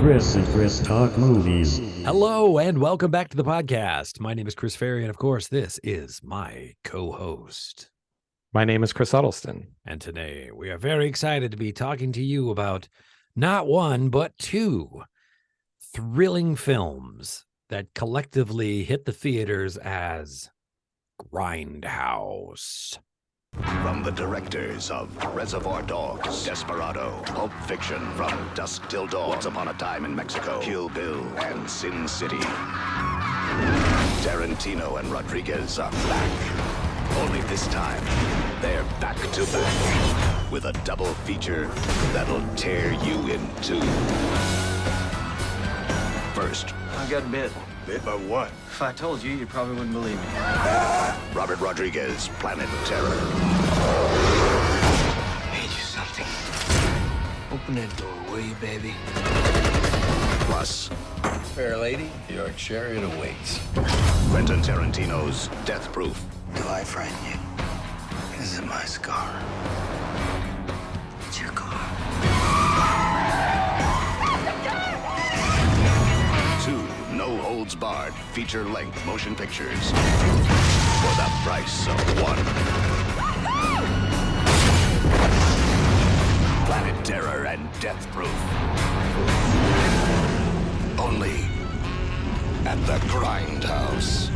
Chris and Chris Talk Movies. Hello, and welcome back to the podcast. My name is Chris Ferry, and of course, this is my co-host. My name is Chris Huddleston. And today, we are very excited to be talking to you about not one, but two thrilling films that collectively hit the theaters as Grindhouse. From the directors of Reservoir Dogs, Desperado, Pulp Fiction, From Dusk Till Dawn, Once Upon a Time in Mexico, Kill Bill, and Sin City, Tarantino and Rodriguez are back. Only this time, they're back to back with a double feature that'll tear you in two. First, I got bit. bit by what? If I told you, you probably wouldn't believe me. Robert Rodriguez, Planet Terror. Made you something. Open that door, will you, baby? Plus, Fair lady, your chariot awaits. Quentin Tarantino's Death Proof. Do I frighten you? This is my scar. It's your car. Two no-holds-barred feature-length motion pictures for the price of one. Planet Terror and Death Proof. Only at the Grindhouse.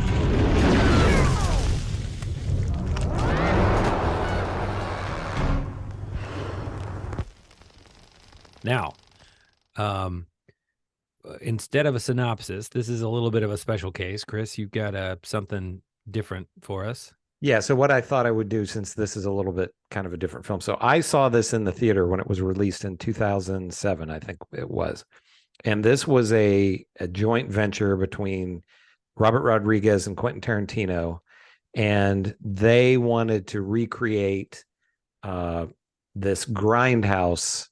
Now, instead of a synopsis, this is a little bit of a special case. Chris, you've got something different for us. Yeah, so what I thought I would do, since this is a little bit kind of a different film. So I saw this in the theater when it was released in 2007, I think it was. And this was a joint venture between Robert Rodriguez and Quentin Tarantino. And they wanted to recreate this Grindhouse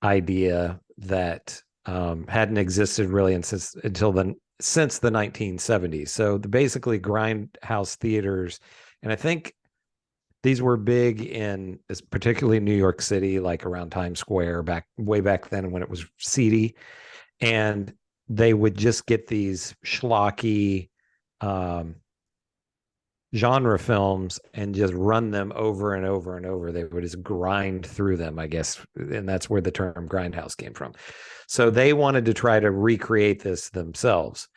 idea that hadn't existed really since the 1970s. So basically Grindhouse theaters, and I think these were big in particularly New York City, like around Times Square way back then when it was seedy, and they would just get these schlocky genre films and just run them over and over and over. They would just grind through them, I guess, and that's where the term Grindhouse came from. So they wanted to try to recreate this themselves.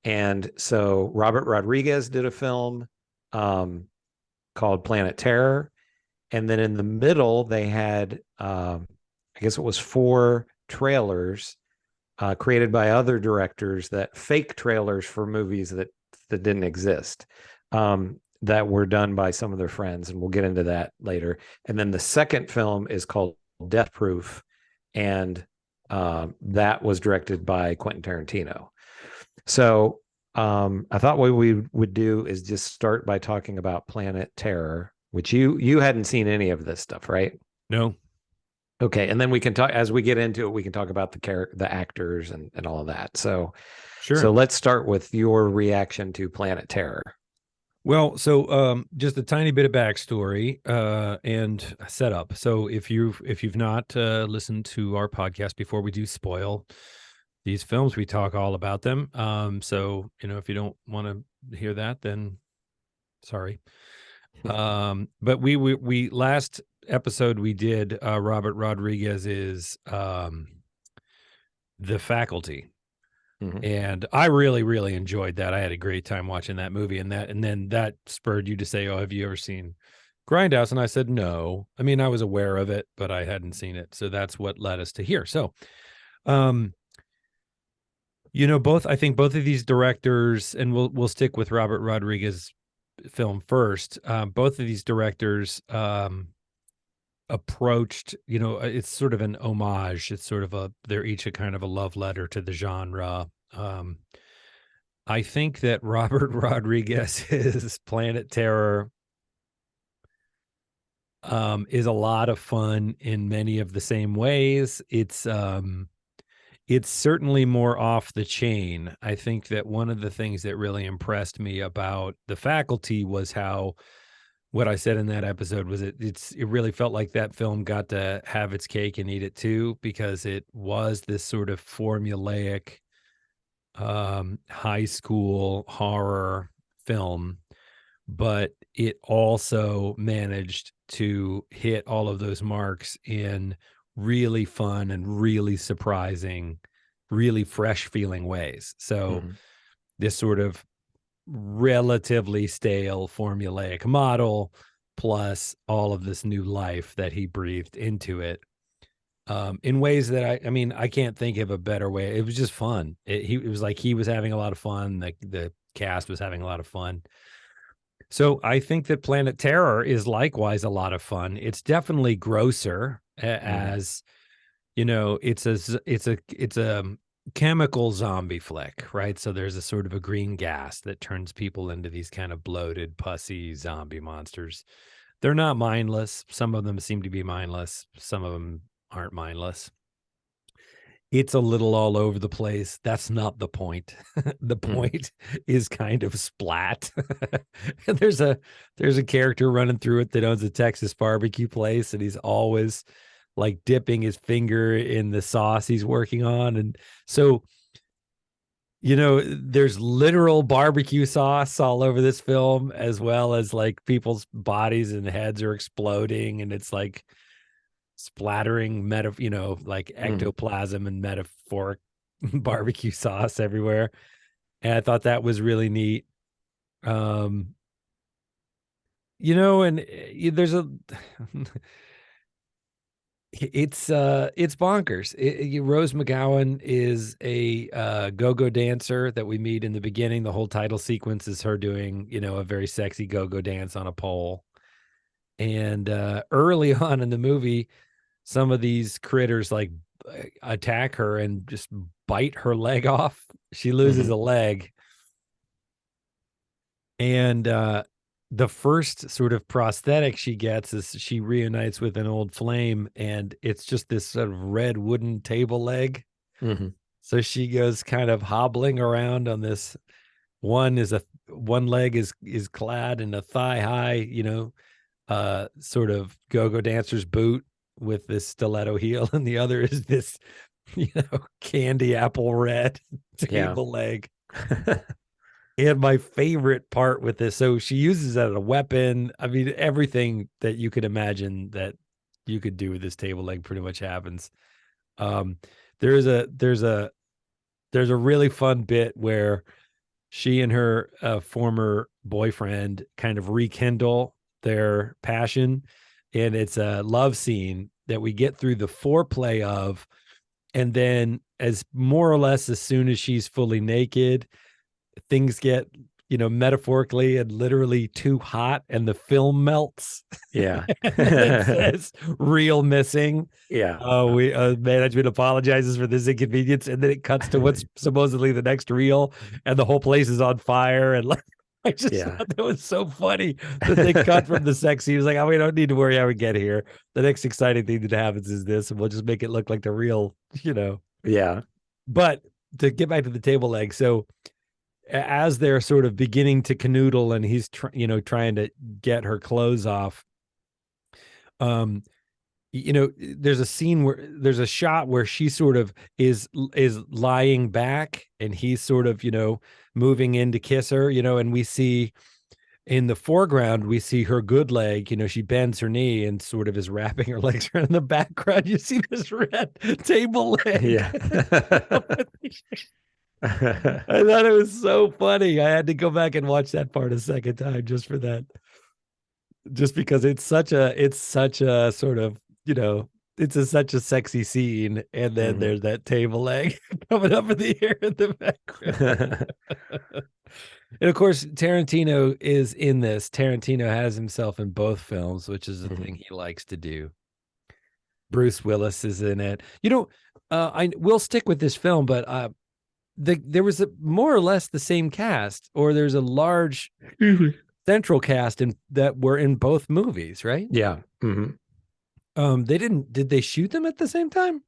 And so Robert Rodriguez did a film called Planet Terror. And then in the middle, they had, I guess it was 4 trailers created by other directors, that fake trailers for movies that didn't exist, that were done by some of their friends. And we'll get into that later. And then the second film is called Death Proof. And that was directed by Quentin Tarantino. So I thought what we would do is just start by talking about Planet Terror, which you hadn't seen any of this stuff, right? No. Okay, and then we can talk, as we get into it, we can talk about the actors and all of that. So Sure. So let's start with your reaction to Planet Terror. Well, so just a tiny bit of backstory and setup. So if you've not listened to our podcast before, we do spoil these films. We talk all about them. So if you don't want to hear that, then sorry. But we last episode we did Robert Rodriguez's The Faculty. Mm-hmm. And I really, really enjoyed that. I had a great time watching that movie, and then that spurred you to say, "Oh, have you ever seen Grindhouse?" And I said, "No." I mean, I was aware of it, but I hadn't seen it. So that's what led us to here. So, I think both of these directors, and we'll stick with Robert Rodriguez film first. Both of these directors approached, it's sort of an homage. It's sort of they're each a kind of a love letter to the genre. I think that Robert Rodriguez's Planet Terror is a lot of fun in many of the same ways. It's certainly more off the chain. I think that one of the things that really impressed me about The Faculty was how what I said in that episode was it really felt like that film got to have its cake and eat it too, because it was this sort of formulaic high school horror film, but it also managed to hit all of those marks in really fun and really surprising, really fresh feeling ways. So this sort of relatively stale formulaic model plus all of this new life that he breathed into it, in ways that I mean, I can't think of a better way. It was just fun. It was like he was having a lot of fun. The cast was having a lot of fun. So I think that Planet Terror is likewise a lot of fun. It's definitely grosser, as you know, it's a chemical zombie flick, right? So there's a sort of a green gas that turns people into these kind of bloated, pussy zombie monsters. They're not mindless. Some of them seem to be mindless. Some of them aren't mindless. It's a little all over the place. That's not the point. The point is kind of splat. And there's a character running through it that owns a Texas barbecue place, and he's always like dipping his finger in the sauce he's working on. And so, you know, there's literal barbecue sauce all over this film, as well as like people's bodies and heads are exploding, and it's like splattering like ectoplasm and metaphoric barbecue sauce everywhere. And I thought that was really neat. And there's it's bonkers. Rose McGowan is a go-go dancer that we meet in the beginning. The whole title sequence is her doing, a very sexy go-go dance on a pole. And early on in the movie, some of these critters like attack her and just bite her leg off. She loses a leg. And the first sort of prosthetic she gets is she reunites with an old flame, and it's just this sort of red wooden table leg. So she goes kind of hobbling around on this. One leg is clad in a thigh high, sort of go-go dancer's boot with this stiletto heel, and the other is this, candy apple red table leg. And my favorite part with this, so she uses it as a weapon. I mean, everything that you could imagine that you could do with this table leg pretty much happens. There's a really fun bit where she and her former boyfriend kind of rekindle their passion, and it's a love scene that we get through the foreplay of, and then as more or less as soon as she's fully naked, things get, metaphorically and literally too hot, and the film melts. Yeah. It says "real missing." Yeah. Management apologizes for this inconvenience, and then it cuts to what's supposedly the next reel, and the whole place is on fire. And like, I just thought that was so funny that they cut from the sex scene. He was like, we don't need to worry how we get here. The next exciting thing that happens is this, and we'll just make it look like the real, Yeah. But to get back to the table leg, so as they're sort of beginning to canoodle, and he's trying to get her clothes off, there's a shot where she sort of is lying back, and he's sort of moving in to kiss her, and we see in the foreground, we see her good leg, she bends her knee and sort of is wrapping her legs around. In the background, you see this red table leg. Yeah. I thought it was so funny. I had to go back and watch that part a second time just for that. Just because it's such a sort of, such a sexy scene. And then there's that table leg coming up in the air in the background. And of course, Tarantino is in this. Tarantino has himself in both films, which is the thing he likes to do. Bruce Willis is in it. I will stick with this film, but there was more or less the same cast, or there's a large central cast that were in both movies, right? Yeah. Did they shoot them at the same time?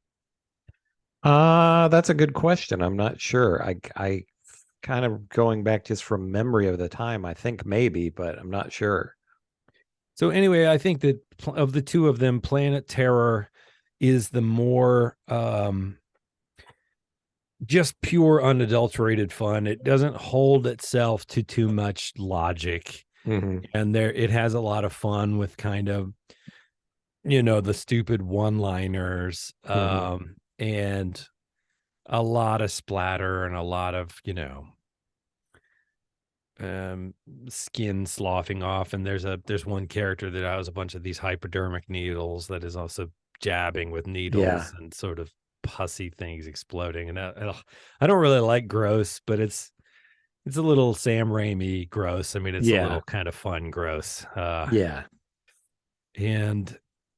That's a good question. I'm not sure. I kind of going back just from memory of the time, I think maybe, but I'm not sure. So anyway, I think that of the two of them, Planet Terror is the more just pure unadulterated fun. It doesn't hold itself to too much logic. And it has a lot of fun with kind of, the stupid one-liners, and a lot of splatter and a lot of, skin sloughing off. And there's one character that has a bunch of these hypodermic needles that is also jabbing with needles and sort of pussy things exploding. And I don't really like gross, but it's a little Sam Raimi gross. I mean, it's a little kind of fun gross. And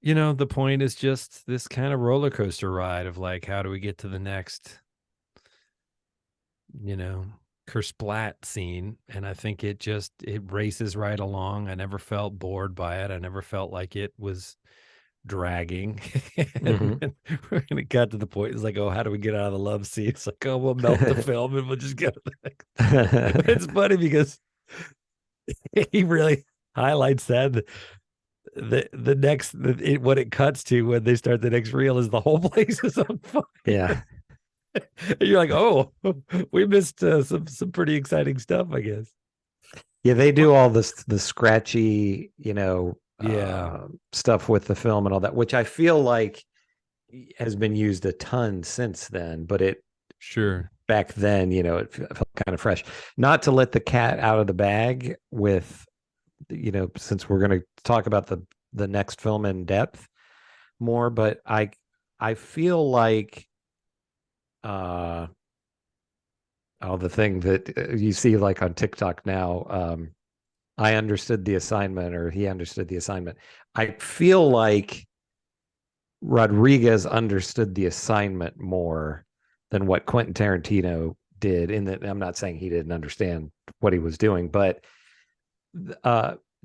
the point is just this kind of roller coaster ride of like, how do we get to the next, kersplat scene? And I think it races right along. I never felt bored by it. I never felt like it was dragging. And when it got to the point, it's like, oh, how do we get out of the love scene? It's like, oh, we'll melt the film and we'll just go to the next. It's funny because he really highlights that. The next what it cuts to when they start the next reel is the whole place is on fire. And you're like, oh, we missed some pretty exciting stuff, I guess. They do all the scratchy stuff with the film and all that, which I feel like has been used a ton since then, but back then it felt kind of fresh. Not to let the cat out of the bag with, since we're going to talk about the next film in depth more, but I feel like the thing that you see like on TikTok now, I understood the assignment, or he understood the assignment. I feel like Rodriguez understood the assignment more than what Quentin Tarantino did. In that, I'm not saying he didn't understand what he was doing, but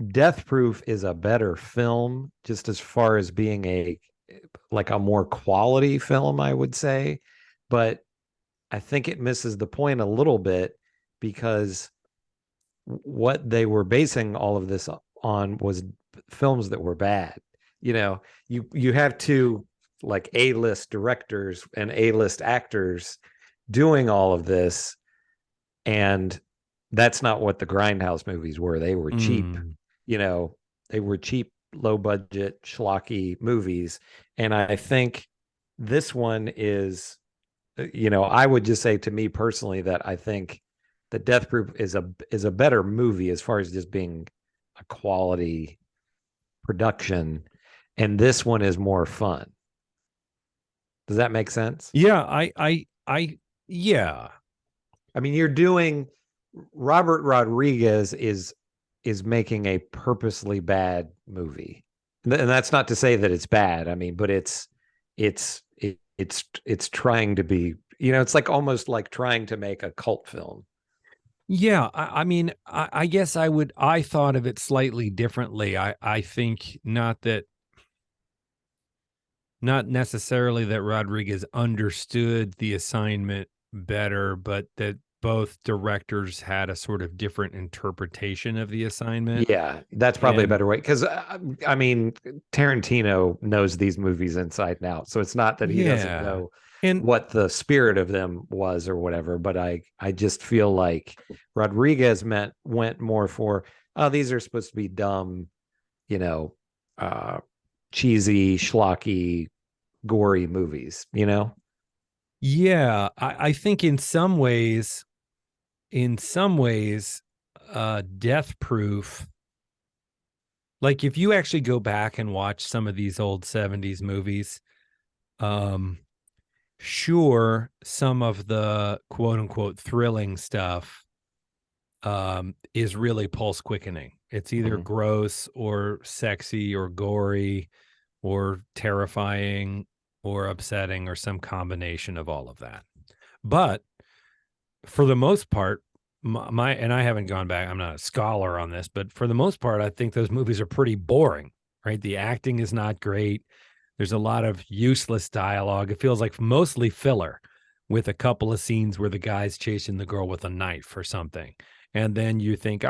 Death Proof is a better film, just as far as being a more quality film, I would say. But I think it misses the point a little bit, because what they were basing all of this on was films that were bad. You have two like A-list directors and A-list actors doing all of this, and that's not what the Grindhouse movies were. They were cheap, they were cheap, low budget, schlocky movies. And I think this one is, I would just say, to me personally, that I think that Death Proof is a better movie as far as just being a quality production, and this one is more fun. Does that make sense? Yeah, I mean, you're doing Robert Rodriguez is making a purposely bad movie, and that's not to say that it's bad. I mean, but it's trying to be, it's like almost like trying to make a cult film. Yeah, I mean, I guess I thought of it slightly differently. I think not necessarily that Rodriguez understood the assignment better, but that both directors had a sort of different interpretation of the assignment. Yeah, that's probably a better way, because I mean, Tarantino knows these movies inside and out, so it's not that he doesn't know what the spirit of them was or whatever, but I just feel like Rodriguez went more for, these are supposed to be dumb, cheesy, schlocky, gory movies, Yeah, I think in some ways, Death Proof, like if you actually go back and watch some of these old 70s movies, sure, some of the quote unquote thrilling stuff is really pulse quickening. It's either gross or sexy or gory or terrifying or upsetting or some combination of all of that. But for the most part, and I haven't gone back, I'm not a scholar on this, but for the most part, I think those movies are pretty boring, right? The acting is not great. There's a lot of useless dialogue. It feels like mostly filler, with a couple of scenes where the guy's chasing the girl with a knife or something. And then you think,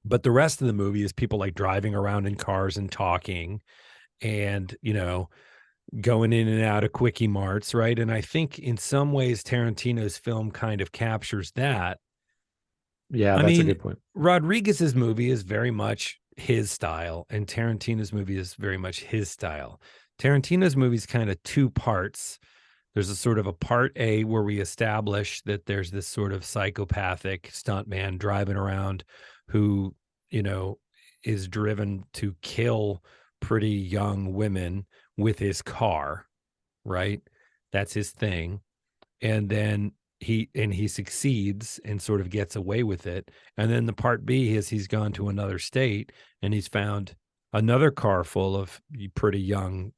But the rest of the movie is people like driving around in cars and talking and, going in and out of quickie marts, right? And I think in some ways Tarantino's film kind of captures that. Yeah, I that's a mean, good point. Rodriguez's movie is very much his style, and Tarantino's movie is very much his style. Tarantino's movie is kind of two parts. There's a sort of a part A where we establish that there's this sort of psychopathic stuntman driving around who, is driven to kill pretty young women with his car, right? That's his thing. And then he succeeds and sort of gets away with it. And then the part B is he's gone to another state and he's found another car full of pretty young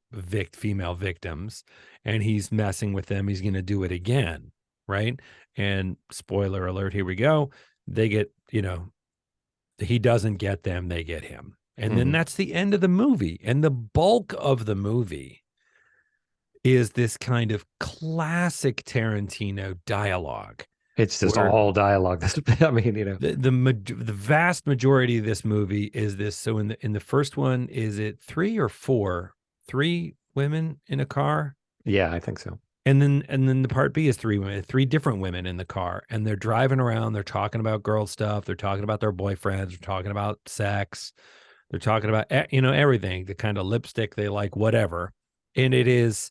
female victims, and he's messing with them. He's going to do it again, right? And spoiler alert, here we go. They get, he doesn't get them, they get him. And then that's the end of the movie. And the bulk of the movie is this kind of classic Tarantino dialogue. It's just all dialogue. I mean, the vast majority of this movie is this. So in the first one, is it 3 or 4? 3 women in a car? Yeah, I think so. And then the part B is 3 women, 3 different women in the car, and they're driving around. They're talking about girl stuff. They're talking about their boyfriends. They're talking about sex. They're talking about, everything, the kind of lipstick they like, whatever. And it is,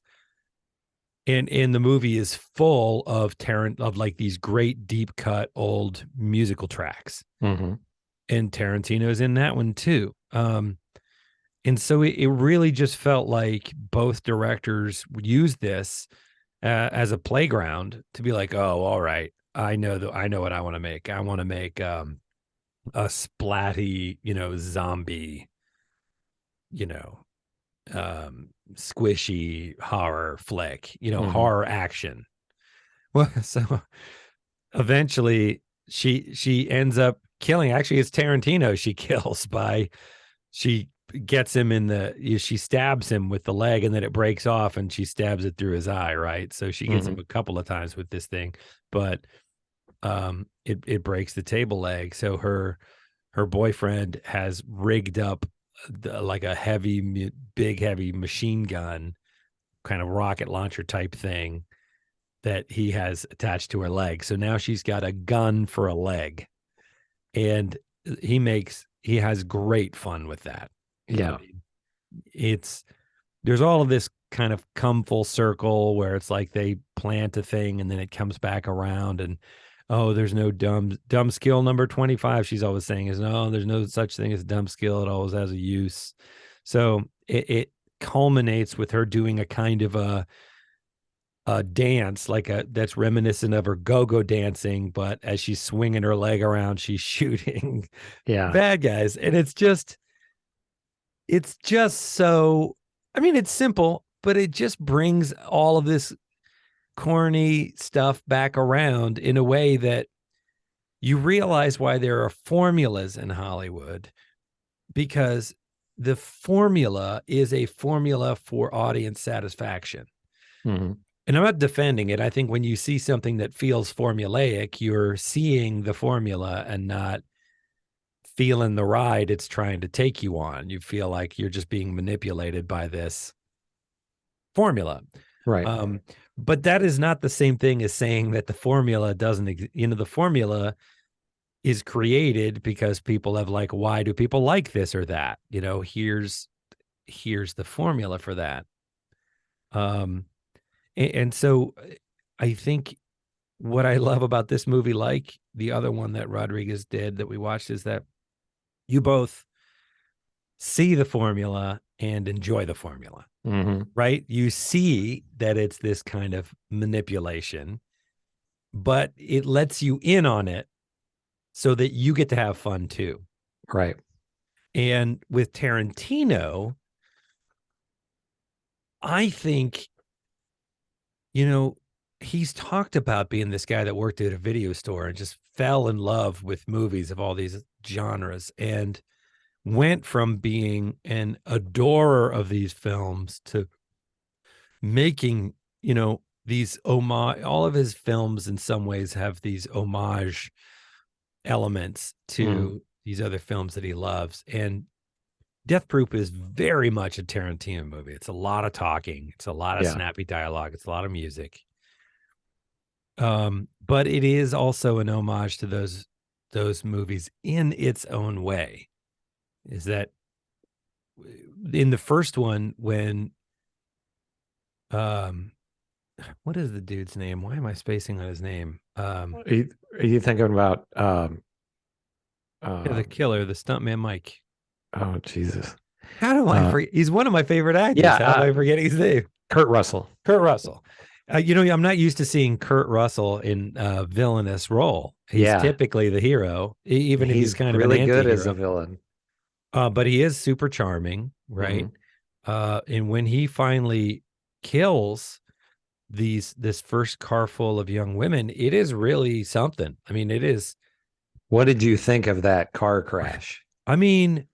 and the movie is full of like these great deep cut old musical tracks. And Tarantino's in that one too. And so it really just felt like both directors used this as a playground to be like, oh, all right, I know what I want to make. I want to make a splatty, zombie, squishy horror flick, horror action. Well, so eventually she ends up killing. Actually, it's Tarantino she kills she gets him she stabs him with the leg, and then it breaks off and she stabs it through his eye, right? So she gets him a couple of times with this thing, but it breaks the table leg. So her boyfriend has rigged up like a big heavy machine gun, kind of rocket launcher type thing that he has attached to her leg. So now she's got a gun for a leg, and he has great fun with that. Yeah. There's all of this kind of come full circle where it's like they plant a thing and then it comes back around, and there's no dumb skill number 25. She's always saying is, no, there's no such thing as dumb skill. It always has a use. So it culminates with her doing a kind of a dance that's reminiscent of her go-go dancing, but as she's swinging her leg around, she's shooting bad guys. And it's just so, I mean, it's simple, but it just brings all of this corny stuff back around in a way that you realize why there are formulas in Hollywood, because the formula is a formula for audience satisfaction. And I'm not defending it. I think when you see something that feels formulaic, you're seeing the formula and not feeling the ride it's trying to take you on. You feel like you're just being manipulated by this formula. Right. But that is not the same thing as saying that the formula doesn't, the formula is created because people have like, why do people like this or that? Here's the formula for that. And so I think what I love about this movie, like the other one that Rodriguez did that we watched, is that you both see the formula and enjoy the formula, right? You see that it's this kind of manipulation, but it lets you in on it so that you get to have fun too. Right. And with Tarantino, I think, he's talked about being this guy that worked at a video store and just fell in love with movies of all these genres and went from being an adorer of these films to making, these homage. All of his films in some ways have these homage elements to these other films that he loves. And Death Proof is very much a Tarantino movie. It's a lot of talking. It's a lot of snappy dialogue. It's a lot of music. But it is also an homage to those movies in its own way. Is that in the first one when what is the dude's name? Why am I spacing on his name? Are you thinking about the killer, the stuntman Mike? Oh Jesus! How do I forget? He's one of my favorite actors. Yeah, How do I forget his name? Kurt Russell. Kurt Russell. I'm not used to seeing Kurt Russell in a villainous role. He's typically the hero, even if he's kind really of good as a villain. But he is super charming, right? And when he finally kills this first car full of young women, it is really something. I mean, it is. What did you think of that car crash? I mean,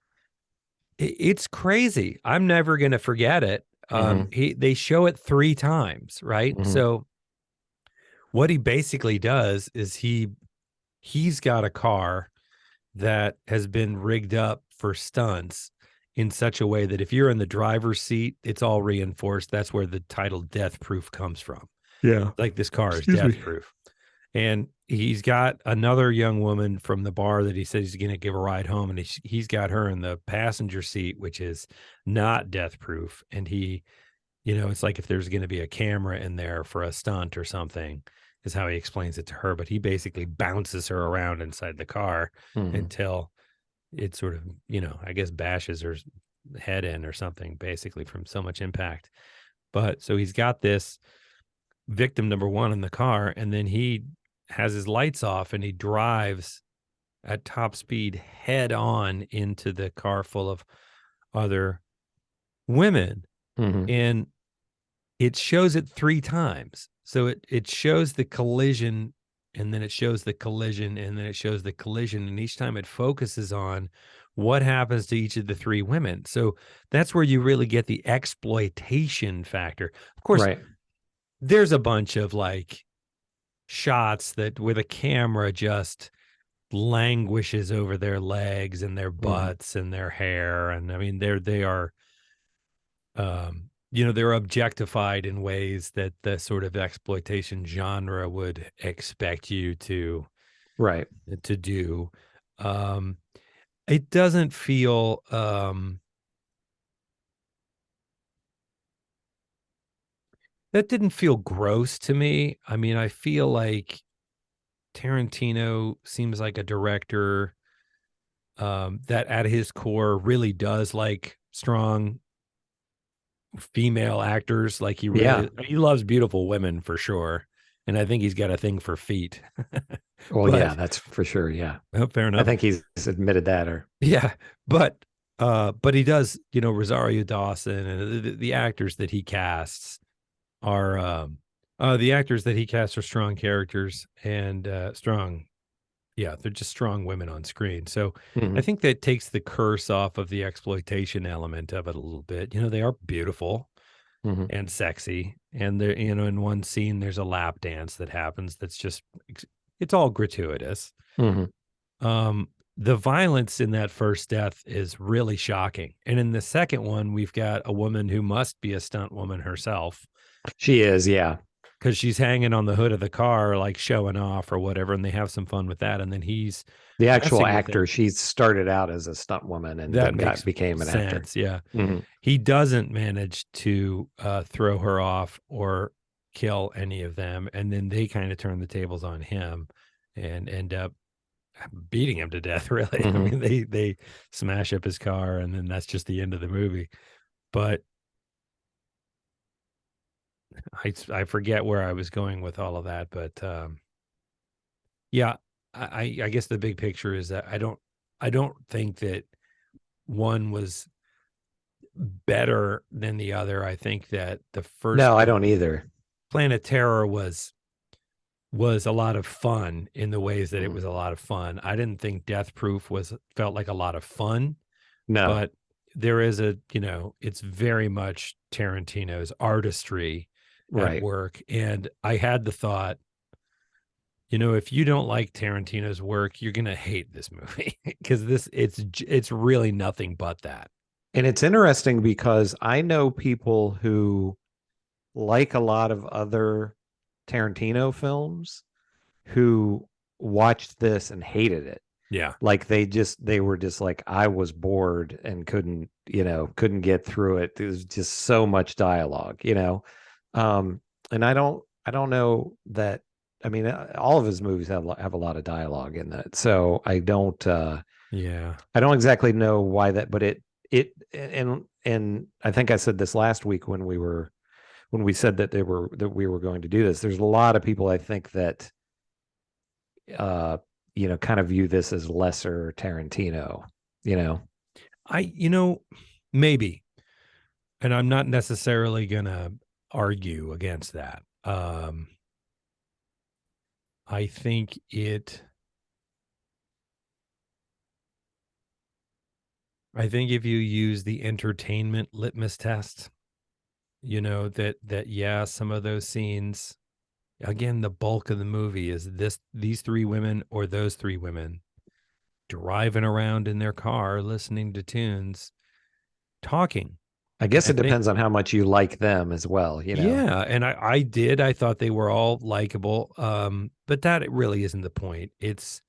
it's crazy. I'm never going to forget it. They show it 3 times, right? So what he basically does is he's got a car that has been rigged up for stunts in such a way that if you're in the driver's seat, it's all reinforced. That's where the title Death Proof comes from. Yeah. Like this car is death proof. And he's got another young woman from the bar that he said he's going to give a ride home. And he's got her in the passenger seat, which is not death proof. And it's like if there's going to be a camera in there for a stunt or something, is how he explains it to her. But he basically bounces her around inside the car until it sort of, I guess bashes her head in or something, basically from so much impact. But so he's got this victim number 1 in the car, and then he has his lights off and he drives at top speed head on into the car full of other women. And it shows it 3 times. So it shows the collision, and then it shows the collision, and then it shows the collision. And each time it focuses on what happens to each of the 3 women. So that's where you really get the exploitation factor. Of course, there's a bunch of like shots that where the camera just languishes over their legs and their butts and their hair. And I mean, they are, they're objectified in ways that the sort of exploitation genre would expect you to do. It doesn't feel, that didn't feel gross to me. I mean, I feel like Tarantino seems like a director that at his core really does like strong female actors. Like he loves beautiful women for sure. And I think he's got a thing for feet. Well, that's for sure. Yeah. Well, fair enough. I think he's admitted that but he does, Rosario Dawson and the actors that he casts are strong characters and strong. Yeah, they're just strong women on screen. So I think that takes the curse off of the exploitation element of it a little bit. They are beautiful and sexy. And they're, in one scene, there's a lap dance that happens. That's just, it's all gratuitous. The violence in that first death is really shocking. And in the second one, we've got a woman who must be a stunt woman herself. She is, yeah. Because she's hanging on the hood of the car, like showing off or whatever, and they have some fun with that. And then he's the actual actor. She started out as a stunt woman and then became an actor. Yeah, he doesn't manage to throw her off or kill any of them, and then they kind of turn the tables on him and end up beating him to death. Really, I mean, they smash up his car, and then that's just the end of the movie. But I forget where I was going with all of that, but I guess the big picture is that I don't think that one was better than the other. I think that the first I don't either. Planet Terror was a lot of fun in the ways that it was a lot of fun. I didn't think Death Proof felt like a lot of fun. No, but there is it's very much Tarantino's artistry at work. And I had the thought, You know, if you don't like Tarantino's work, you're gonna hate this movie because it's really nothing but that. And it's interesting because I know people who like a lot of other Tarantino films who watched this and hated it. Yeah. Like they were just like, I was bored and couldn't get through it. There was just so much dialogue, and I don't know that. I mean, all of his movies have a lot of dialogue in that. So I don't exactly know why that, but and I think I said this last week when we said that we were going to do this. There's a lot of people I think that kind of view this as lesser Tarantino, Maybe. And I'm not necessarily gonna argue against that. I think if you use the entertainment litmus test, that some of those scenes, again, the bulk of the movie is these three women or those three women driving around in their car, listening to tunes, talking. I guess it depends on how much you like them as well, Yeah, and I did. I thought they were all likable, but that really isn't the point. It's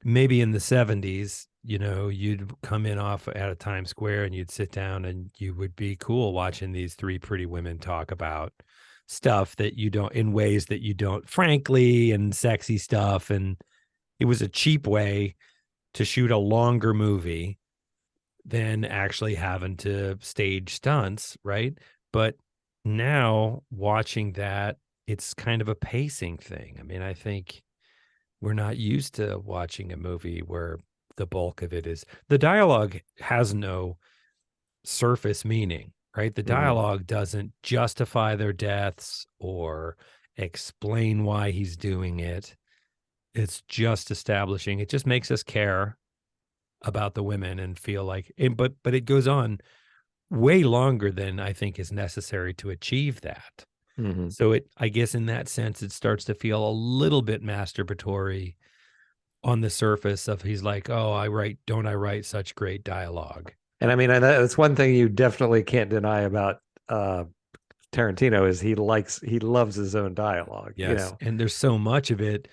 maybe in the 70s, you'd come in off at a Times Square and you'd sit down and you would be cool watching these three pretty women talk about stuff that you don't, in ways that you don't, frankly, and sexy stuff. And it was a cheap way to shoot a longer movie than actually having to stage stunts, right? But now watching that, it's kind of a pacing thing. I mean, I think we're not used to watching a movie where the bulk of it is the dialogue has no surface meaning, right? The dialogue doesn't justify their deaths or explain why he's doing it. It's just establishing. It just makes us care about the women and feel like, but it goes on way longer than I think is necessary to achieve that. So I guess in that sense, it starts to feel a little bit masturbatory on the surface of he's like, oh, don't I write such great dialogue? And I mean, that's one thing you definitely can't deny about Tarantino is he loves his own dialogue. Yes. And there's so much of it.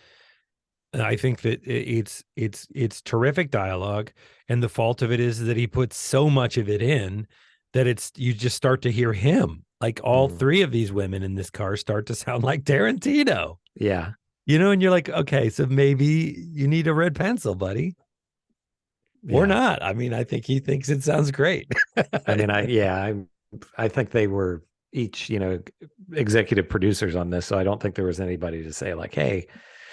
I think that it's terrific dialogue, and the fault of it is that he puts so much of it in that you just start to hear him. Like all three of these women in this car start to sound like Tarantino. Yeah. And you're like, okay, so maybe you need a red pencil, buddy. Or not. I mean, I think he thinks it sounds great. I mean, I think they were each, executive producers on this. So I don't think there was anybody to say like, hey,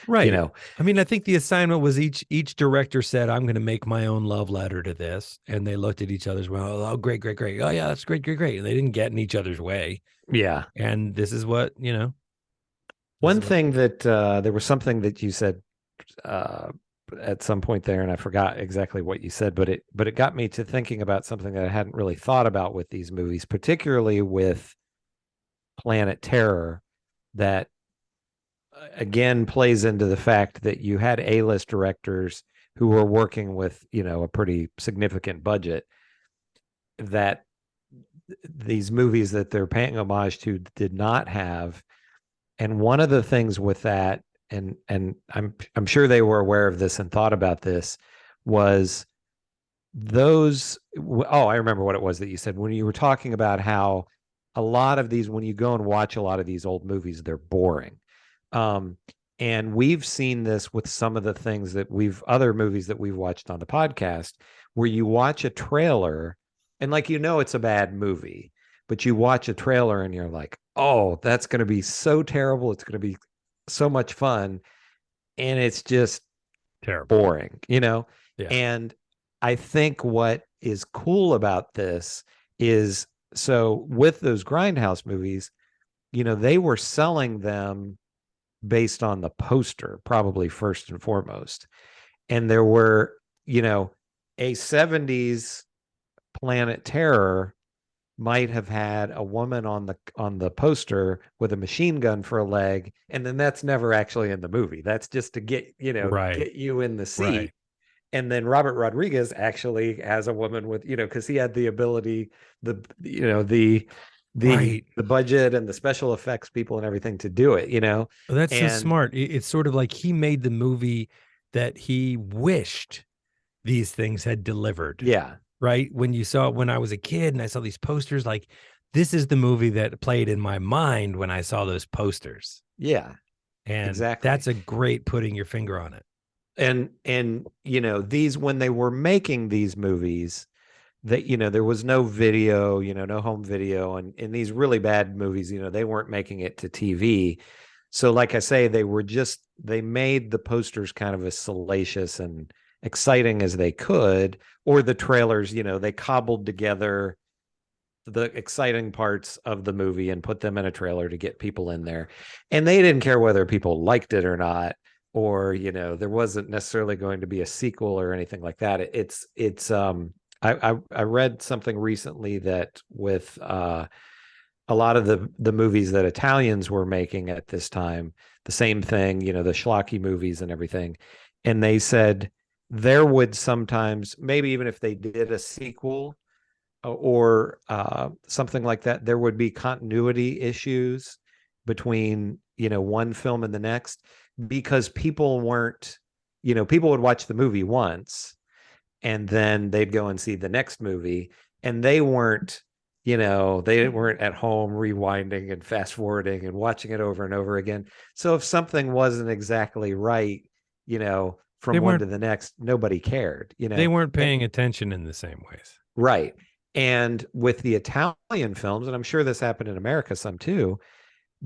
right. I mean, I think the assignment was each director said, I'm going to make my own love letter to this. And they looked at each other's, well, oh, great. Oh yeah, that's great. And they didn't get in each other's way. Yeah. And this is what, One thing that there was something that you said at some point there, and I forgot exactly what you said, but it got me to thinking about something that I hadn't really thought about with these movies, particularly with Planet Terror, that again plays into the fact that you had A-list directors who were working with, a pretty significant budget, that these movies that they're paying homage to did not have. And one of the things with that, and I'm sure they were aware of this and thought about this, was those. Oh, I remember what it was that you said when you were talking about how a lot of these, when you go and watch a lot of these old movies, they're boring. And we've seen this with some of the things that other movies that we've watched on the podcast, where you watch a trailer and it's a bad movie, but you watch a trailer and you're like, oh, that's going to be so terrible. It's going to be so much fun. And it's just terrible, boring, Yeah. And I think what is cool about this is, so with those Grindhouse movies, they were selling them based on the poster, probably first and foremost. And there were, a 70s Planet Terror might have had a woman on the poster with a machine gun for a leg, and then that's never actually in the movie. That's just to get Right. get you in the seat. Right. And then Robert Rodriguez actually has a woman with because he had the ability, the Right. the budget and the special effects people and everything to do it. Well, that's so And- smart. It's sort of like he made the movie that he wished these things had delivered. Yeah. Right. When I was a kid and I saw these posters, like this is the movie that played in my mind when I saw those posters. Yeah. And Exactly. that's a great putting your finger on it. And these, when they were making these movies, that there was no video, no home video, and in these really bad movies, they weren't making it to TV. So like I say, they made the posters kind of as salacious and exciting as they could, or the trailers, they cobbled together the exciting parts of the movie and put them in a trailer to get people in there. And they didn't care whether people liked it or not, or there wasn't necessarily going to be a sequel or anything like that. I read something recently that with a lot of the movies that Italians were making at this time, the same thing, the schlocky movies and everything, and they said there would sometimes, maybe even if they did a sequel or something like that, there would be continuity issues between one film and the next, because people weren't, people would watch the movie once and then they'd go and see the next movie, and they weren't at home rewinding and fast forwarding and watching it over and over again. So if something wasn't exactly right, from one to the next, nobody cared. They weren't paying attention in the same ways. Right. And with the Italian films, and I'm sure this happened in America some too,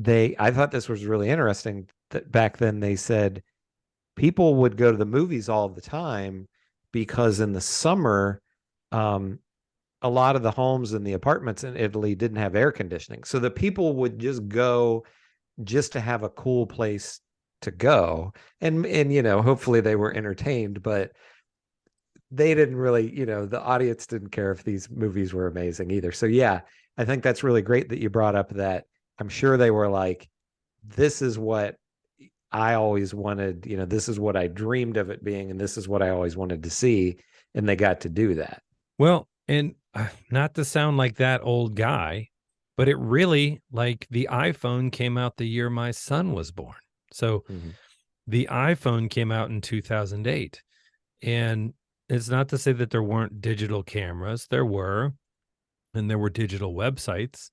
I thought this was really interesting that back then they said people would go to the movies all the time because in the summer, a lot of the homes and the apartments in Italy didn't have air conditioning. So the people would just go just to have a cool place to go. And hopefully they were entertained, but they didn't really, the audience didn't care if these movies were amazing either. So yeah, I think that's really great that you brought up that. I'm sure they were like, this is what I always wanted, this is what I dreamed of it being, and this is what I always wanted to see. And they got to do that. Well, and not to sound like that old guy, but it really, like, the iPhone came out the year my son was born. So the iPhone came out in 2008. And it's not to say that there weren't digital cameras. There were, and there were digital websites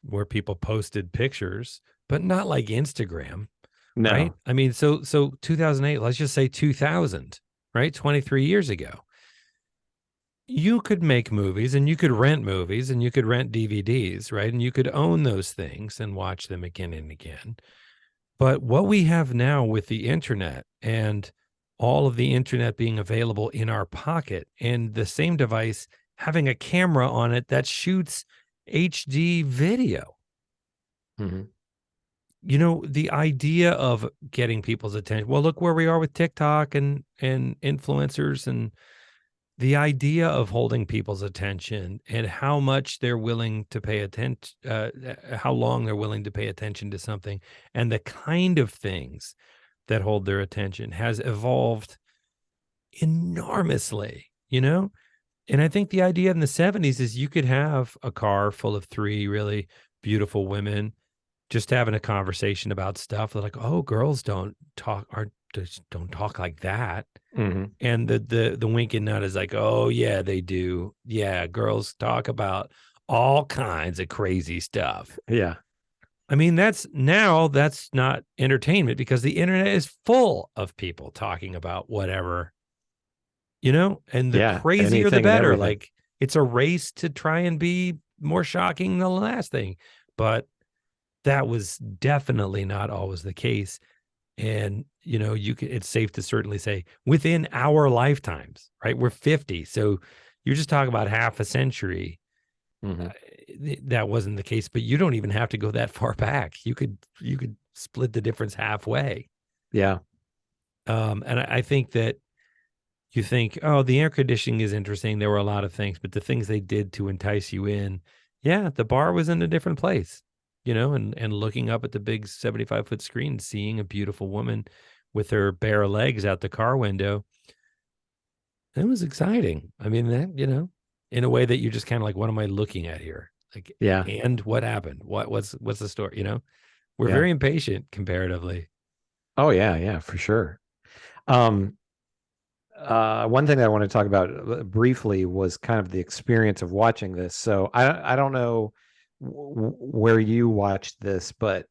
where people posted pictures, but not like Instagram. No. Right? I mean, so 2008, let's just say 2000, right? 23 years ago. You could make movies and you could rent movies and you could rent DVDs, right? And you could own those things and watch them again and again. But what we have now with the internet and all of the internet being available in our pocket, and the same device having a camera on it that shoots HD video. The idea of getting people's attention. Well, look where we are with TikTok and influencers, and the idea of holding people's attention and how much they're willing to pay attention, how long they're willing to pay attention to something, and the kind of things that hold their attention has evolved enormously, And I think the idea in the 70s is you could have a car full of three really beautiful women just having a conversation about stuff. They're like, oh, girls don't talk like that. And the winking nut is like, oh yeah, they do. Yeah, girls talk about all kinds of crazy stuff. Yeah. I mean, that's not entertainment, because the internet is full of people talking about whatever, and the crazier the better. Like, it's a race to try and be more shocking than the last thing. But that was definitely not always the case. And, it's safe to certainly say within our lifetimes, right? We're 50. So you're just talking about half a century. That wasn't the case, but you don't even have to go that far back. You could split the difference halfway. Yeah. And I think that you think, oh, the air conditioning is interesting. There were a lot of things, but the things they did to entice you in, Yeah, the bar was in a different place, and looking up at the big 75-foot screen, seeing a beautiful woman with her bare legs out the car window. It was exciting. I mean, that, in a way that you're just kind of like, what am I looking at here? Like, Yeah. and what happened? What's the story? We're Yeah. very impatient comparatively. Oh yeah, for sure. One thing that I want to talk about briefly was kind of the experience of watching this. So I don't know where you watched this, but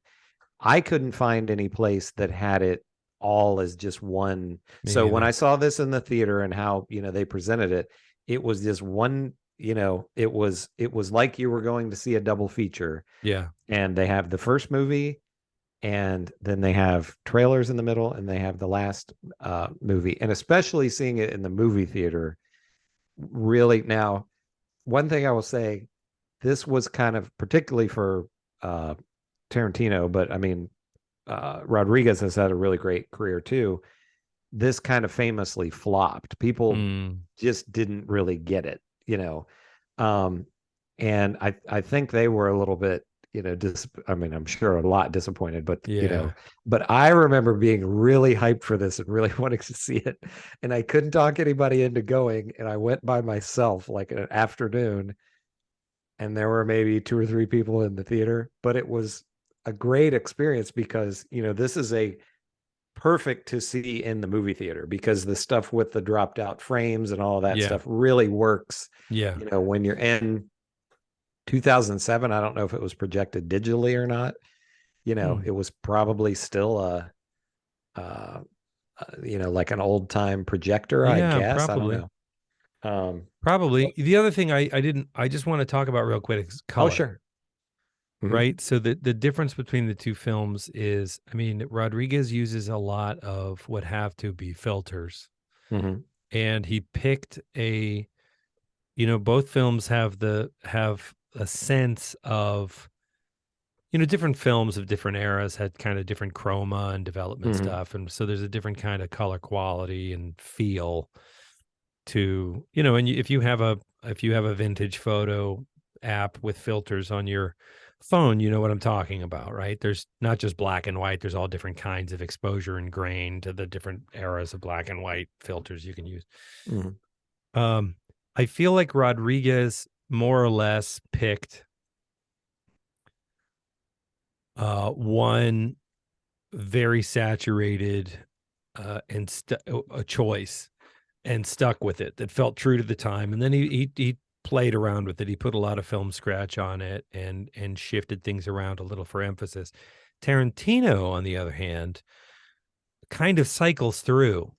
I couldn't find any place that had it all as just one. Me So when either. I saw this in the theater and how, they presented it, it was just one, it was like you were going to see a double feature. Yeah. And they have the first movie, and then they have trailers in the middle, and they have the last movie. And especially seeing it in the movie theater, really. Now, one thing I will say, this was kind of particularly for Tarantino, but I mean, Rodriguez has had a really great career too. This kind of famously flopped. People just didn't really get it, and I think they were a little bit, I'm sure a lot disappointed, but Yeah. but I remember being really hyped for this and really wanting to see it, and I couldn't talk anybody into going, and I went by myself like an afternoon, and there were maybe 2 or 3 people in the theater, but it was a great experience because, this is a perfect to see in the movie theater, because the stuff with the dropped out frames and all of that stuff really works. Yeah. When you're in 2007, I don't know if it was projected digitally or not. It was probably still like an old time projector, I guess. Probably. I don't know. Probably. The other thing I just want to talk about real quick is color. Oh, sure. Mm-hmm. Right. So the difference between the two films is, I mean, Rodriguez uses a lot of what have to be filters. Mm-hmm. And he picked both films have a sense of, different films of different eras had kind of different chroma and development stuff. And so there's a different kind of color quality and feel to, and if you have a vintage photo app with filters on your phone, you know what I'm talking about, right? There's not just black and white. There's all different kinds of exposure and grain to the different eras of black and white filters you can use. I feel like Rodriguez more or less picked one very saturated a choice and stuck with it that felt true to the time. And then he played around with it. He put a lot of film scratch on it and shifted things around a little for emphasis. Tarantino, on the other hand, kind of cycles through.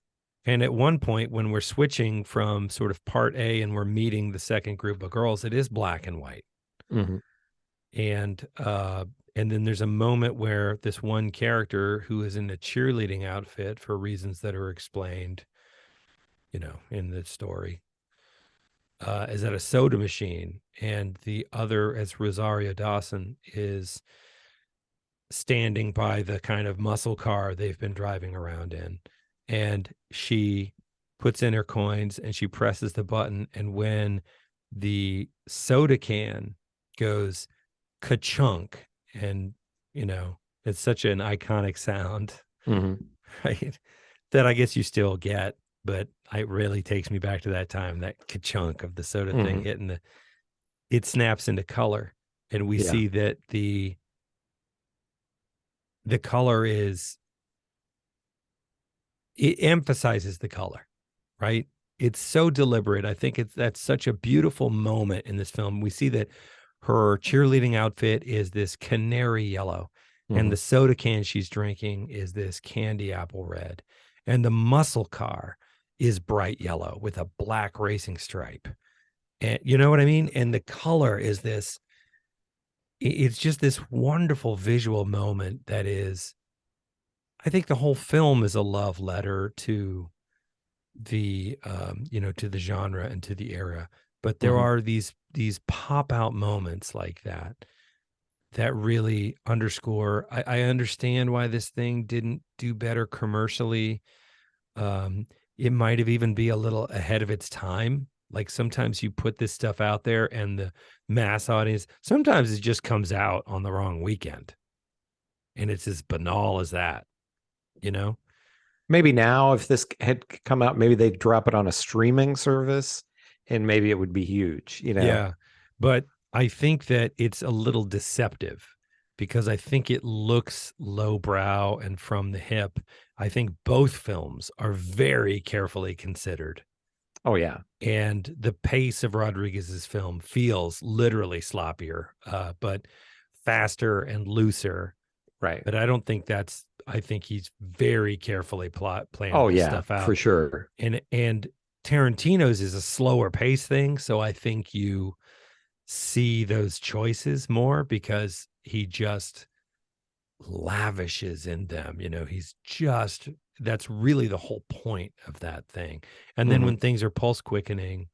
And at one point, when we're switching from sort of part A and we're meeting the second group of girls, it is black and white. And then there's a moment where this one character who is in a cheerleading outfit for reasons that are explained, in the story, is at a soda machine, and the other, as Rosario Dawson, is standing by the kind of muscle car they've been driving around in, and she puts in her coins and she presses the button, and when the soda can goes ka-chunk, and it's such an iconic sound, right, that I guess you still get, but it really takes me back to that time, that ka-chunk of the soda thing hitting it snaps into color. And we see that the color it emphasizes the color, right? It's so deliberate. I think that's such a beautiful moment in this film. We see that her cheerleading outfit is this canary yellow, and the soda can she's drinking is this candy apple red, and the muscle car is bright yellow with a black racing stripe. And you know what I mean? And the color is this, it's just this wonderful visual moment that is, I think the whole film is a love letter to the, to the genre and to the era. But there are these pop out moments like that really underscore. I understand why this thing didn't do better commercially. It might have even be a little ahead of its time, Like sometimes you put this stuff out there and the mass audience, sometimes it just comes out on the wrong weekend. And it's as banal as that, you know? Maybe now, if this had come out, maybe they'd drop it on a streaming service and maybe it would be huge, you know? Yeah. But I think that it's a little deceptive because I think it looks lowbrow and from the hip. I think both films are very carefully considered. Oh, yeah. And the pace of Rodriguez's film feels literally sloppier, but faster and looser. Right. But I don't think that's, I think he's very carefully planning Oh, this yeah, stuff out. for sure. And Tarantino's is a slower pace thing. So I think you see those choices more because he just lavishes in them. You know, he's just, that's really the whole point of that thing. And then when things are pulse quickening.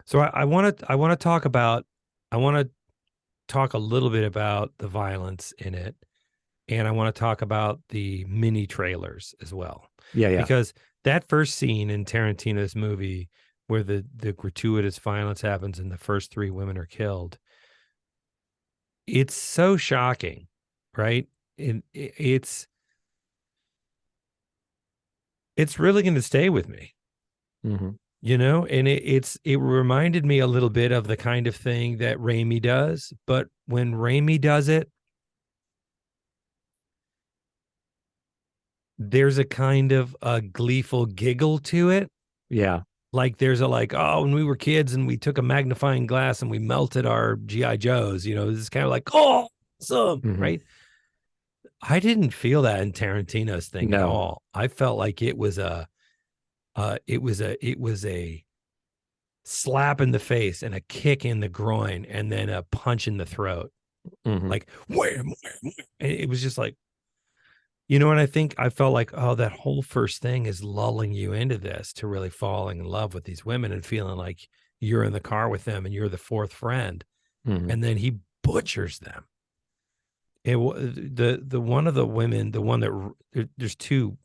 So I want to talk a little bit about the violence in it. And I want to talk about the mini trailers as well. Yeah. Because that first scene in Tarantino's movie where the gratuitous violence happens and the first 3 women are killed, it's so shocking, right? It's really going to stay with me, you know? And it reminded me a little bit of the kind of thing that Raimi does. But when Raimi does it, there's a kind of a gleeful giggle to it. Yeah. Like there's a oh, when we were kids and we took a magnifying glass and we melted our G.I. Joes, you know, this is kind of like, oh, awesome, right? I didn't feel that in Tarantino's thing at all. I felt like it was a slap in the face and a kick in the groin and then a punch in the throat. Like, wham, wham. It was just like, you know, and I think I felt like, oh, that whole first thing is lulling you into this to really falling in love with these women and feeling like you're in the car with them and you're the fourth friend. And then he butchers them. The one of the women, the one that there's two,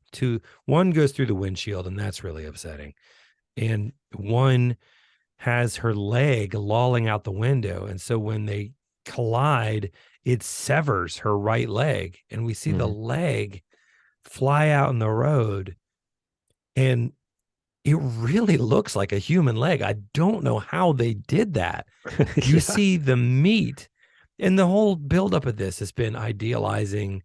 one goes through the windshield and that's really upsetting. And one has her leg lolling out the window. And so when they collide, it severs her right leg and we see the leg fly out in the road and it really looks like a human leg. I don't know how they did that. You see the meat and the whole buildup of this has been idealizing,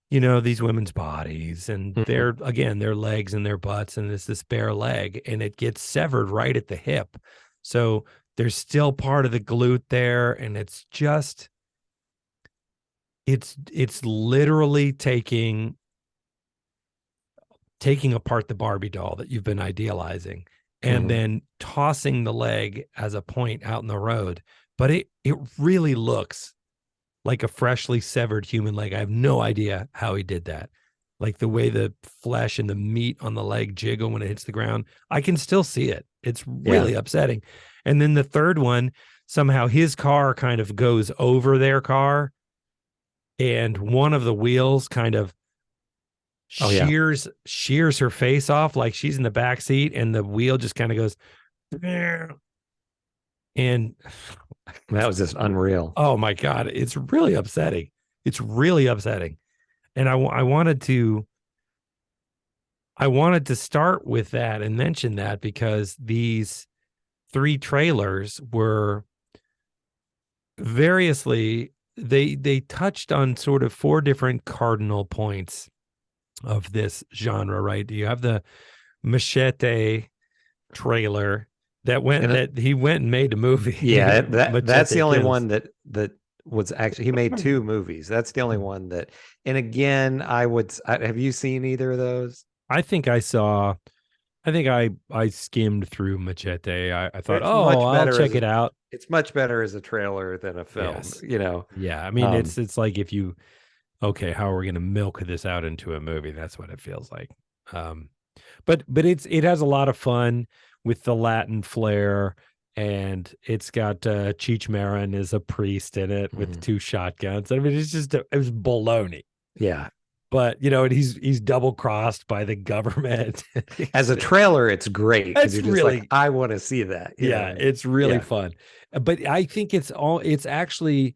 you know, these women's bodies and their legs and their butts. And it's this bare leg and it gets severed right at the hip. So there's still part of the glute there. And it's just, it's literally taking apart the Barbie doll that you've been idealizing and then tossing the leg as a point out in the road. But it really looks like a freshly severed human leg. I have no idea how he did that. Like the way the flesh and the meat on the leg jiggle when it hits the ground. I can still see it. It's really upsetting. And then the third one, somehow his car kind of goes over their car. And one of the wheels kind of shears her face off like she's in the back seat and the wheel just kind of goes and that was just unreal. Oh my God, it's really upsetting. It's really upsetting. And I wanted to start with that and mention that because these 3 trailers were variously they touched on sort of 4 different cardinal points of this genre, right? You have the Machete trailer that he went and made a movie. Yeah, that's the only Kills. one that was actually, he made 2 movies. That's the only one that, and again, have you seen either of those? I think I skimmed through Machete. I thought, I'll check it out. It's much better as a trailer than a film, you know? Yeah. I mean, it's like if you, okay, how are we going to milk this out into a movie? That's what it feels like. But it has a lot of fun with the Latin flair, and it's got Cheech Marin as a priest in it with 2 shotguns. I mean, it was baloney. Yeah. but and he's double crossed by the government. As a trailer, it's great because It's you're just really- like, I want to see that. it's really Yeah. fun. But I think it's actually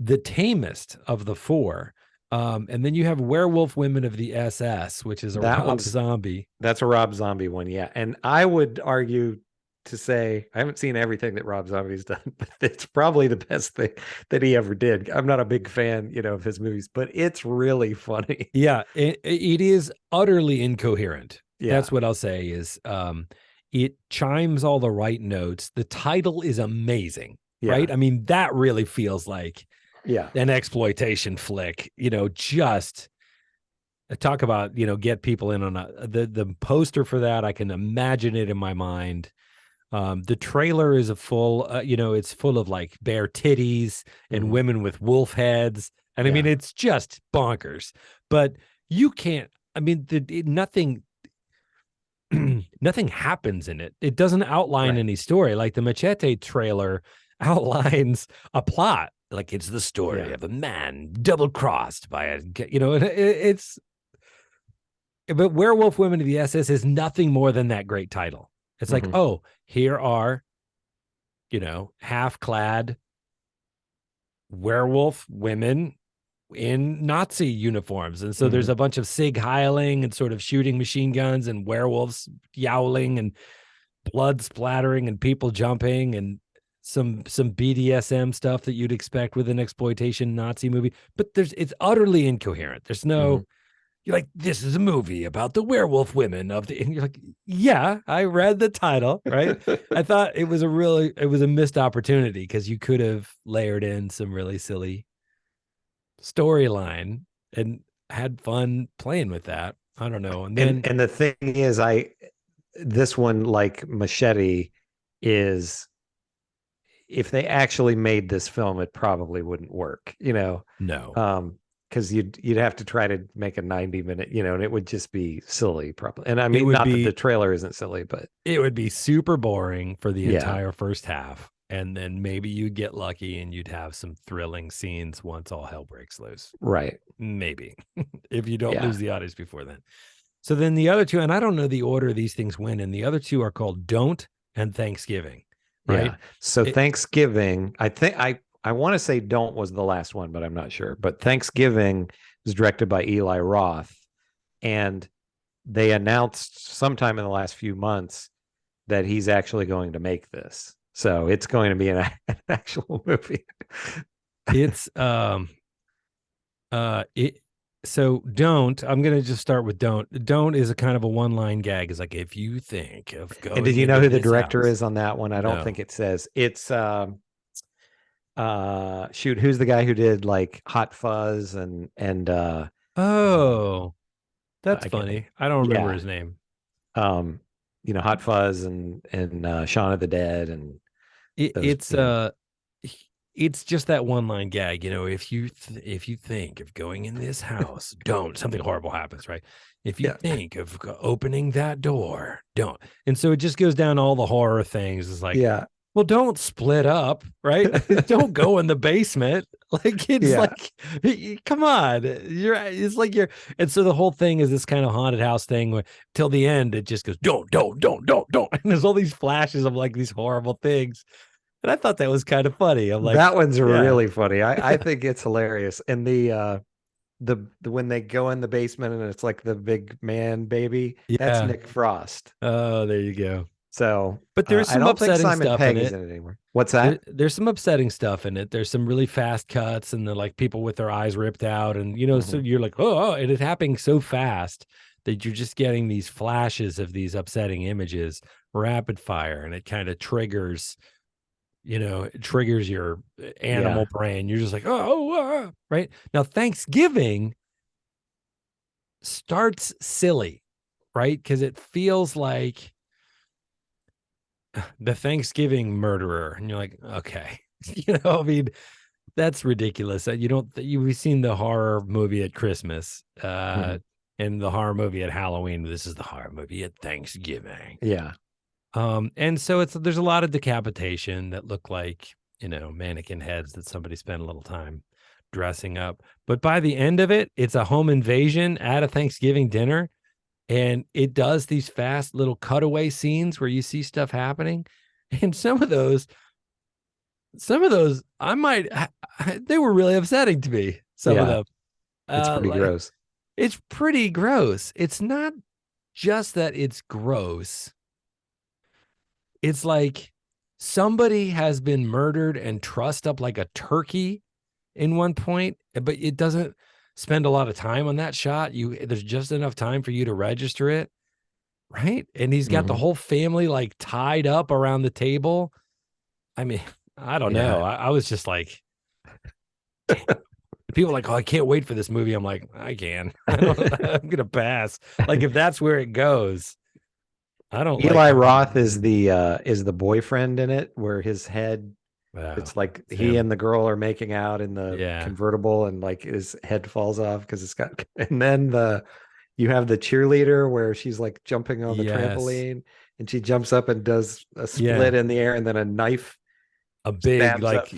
the tamest of the four. And then you have Werewolf Women of the SS, which is a That Rob one's- Zombie. That's a Rob Zombie one, yeah. And I would argue to say I haven't seen everything that Rob Zombie's done, but it's probably the best thing that he ever did. I'm not a big fan, of his movies, but it's really funny. Yeah, it is utterly incoherent. Yeah. That's what I'll say is it chimes all the right notes. The title is amazing, Yeah. right? I mean, that really feels like Yeah. an exploitation flick, just talk about, get people in on the poster for that. I can imagine it in my mind. The trailer is it's full of like bare titties and Mhm. women with wolf heads. And I mean, Yeah. it's just bonkers, but you can't, I mean, nothing happens in it. It doesn't outline Right. any story. Like the Machete trailer outlines a plot. Like it's the story Yeah. of a man double crossed by it's, but Werewolf Women of the SS is nothing more than that great title. It's like, Mhm. oh, here are, half-clad werewolf women in Nazi uniforms. And so there's a bunch of Sig Heiling and sort of shooting machine guns and werewolves yowling and blood splattering and people jumping and some BDSM stuff that you'd expect with an exploitation Nazi movie. But it's utterly incoherent. There's no, you're like, this is a movie about the werewolf women of the, and you're like, yeah, I read the title, right? I thought it was a missed opportunity because you could have layered in some really silly storyline and had fun playing with that. I don't know. And then, And the thing is, this one, like Machete, is if they actually made this film, it probably wouldn't work, no, because you'd have to try to make a 90-minute, and it would just be silly, probably. And I mean, would not be- that the trailer isn't silly, but it would be super boring for the Yeah. entire first half. And then maybe you'd get lucky and you'd have some thrilling scenes once all hell breaks loose. right. Maybe if you don't Yeah. lose the audience before then. So then the other two, and I don't know the order these things went in. The other two are called Don't and Thanksgiving, right? Yeah. So It- Thanksgiving, I think I want to say Don't was the last one, but I'm not sure. But Thanksgiving was directed by Eli Roth, and they announced sometime in the last few months that he's actually going to make this. So it's going to be an actual movie. It's so Don't, I'm gonna just start with Don't is a kind of a one-line gag. It's like, if you think of going, And did you know into who the this director house- is on that one? I don't No. think it says. It's shoot, who's the guy who did like Hot Fuzz and Oh, that's I can't funny. I don't remember Yeah. his name. Hot Fuzz and Shaun of the Dead and those, It's just that one line gag, if you think of going in this house, don't, something horrible happens, right? If you Yeah. think of opening that door, don't. And so it just goes down all the horror things. It's like, yeah. well, don't split up, right? Don't go in the basement. Like, it's Yeah. like, come on. And so the whole thing is this kind of haunted house thing where till the end, it just goes, don't. And there's all these flashes of like these horrible things. And I thought that was kind of funny. I'm like, That one's yeah. really funny. I think it's hilarious. And the when they go in the basement and it's like the big man baby, that's Yeah. Nick Frost. oh, there you go. So, But there's I some don't think upsetting Simon stuff Pegg in is it. in it anymore. What's that? There's some upsetting stuff in it. There's some really fast cuts and they're like people with their eyes ripped out. And, so you're like, oh, and it's happening so fast that you're just getting these flashes of these upsetting images, rapid fire. And it kind of triggers, it triggers your animal brain. You're just like, right? Now, Thanksgiving starts silly, right? Because it feels like the Thanksgiving murderer. And you're like, okay, I mean, that's ridiculous. We've seen the horror movie at Christmas and the horror movie at Halloween. This is the horror movie at Thanksgiving. Yeah. And so there's a lot of decapitation that look like, mannequin heads that somebody spent a little time dressing up. But by the end of it, it's a home invasion at a Thanksgiving dinner. And it does these fast little cutaway scenes where you see stuff happening. And some of those, they were really upsetting to me. Some of them. It's pretty gross. It's pretty gross. It's not just that it's gross. It's like somebody has been murdered and trussed up like a turkey in one point, but it doesn't spend a lot of time on that shot. There's just enough time for you to register it, right? And he's got the whole family like tied up around the table. I mean, I don't know. I was just like, people are like, oh, I can't wait for this movie. I'm like, I can. I'm gonna pass. Like if that's where it goes, I don't. Eli Roth is the boyfriend in it, where his head. It's like he and the girl are making out in the convertible, and like his head falls off because it's got. And then you have the cheerleader where she's like jumping on the trampoline, and she jumps up and does a split in the air, and then a knife, a big like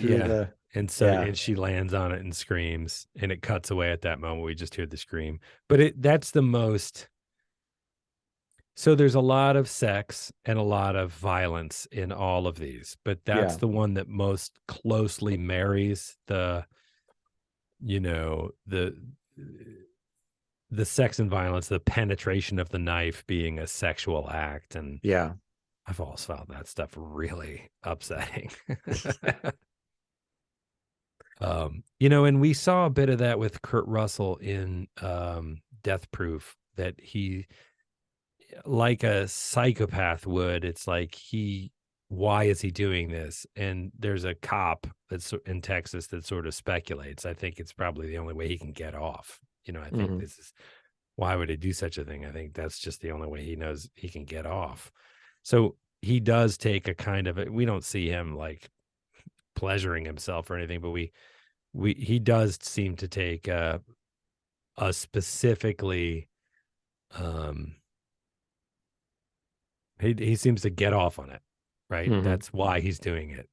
and so Yeah. and she lands on it and screams, and it cuts away at that moment. We just hear the scream, but that's the most. So there's a lot of sex and a lot of violence in all of these, but that's the one that most closely marries the sex and violence, the penetration of the knife being a sexual act. And I've always found that stuff really upsetting. And we saw a bit of that with Kurt Russell in Death Proof, that he, like a psychopath would, it's like why is he doing this? And there's a cop that's in Texas that sort of speculates, I think it's probably the only way he can get off. I think this is, why would he do such a thing? I think that's just the only way he knows he can get off. So he does take a kind of we don't see him like pleasuring himself or anything, but he does seem to take a specifically, he seems to get off on it, right? That's why he's doing it.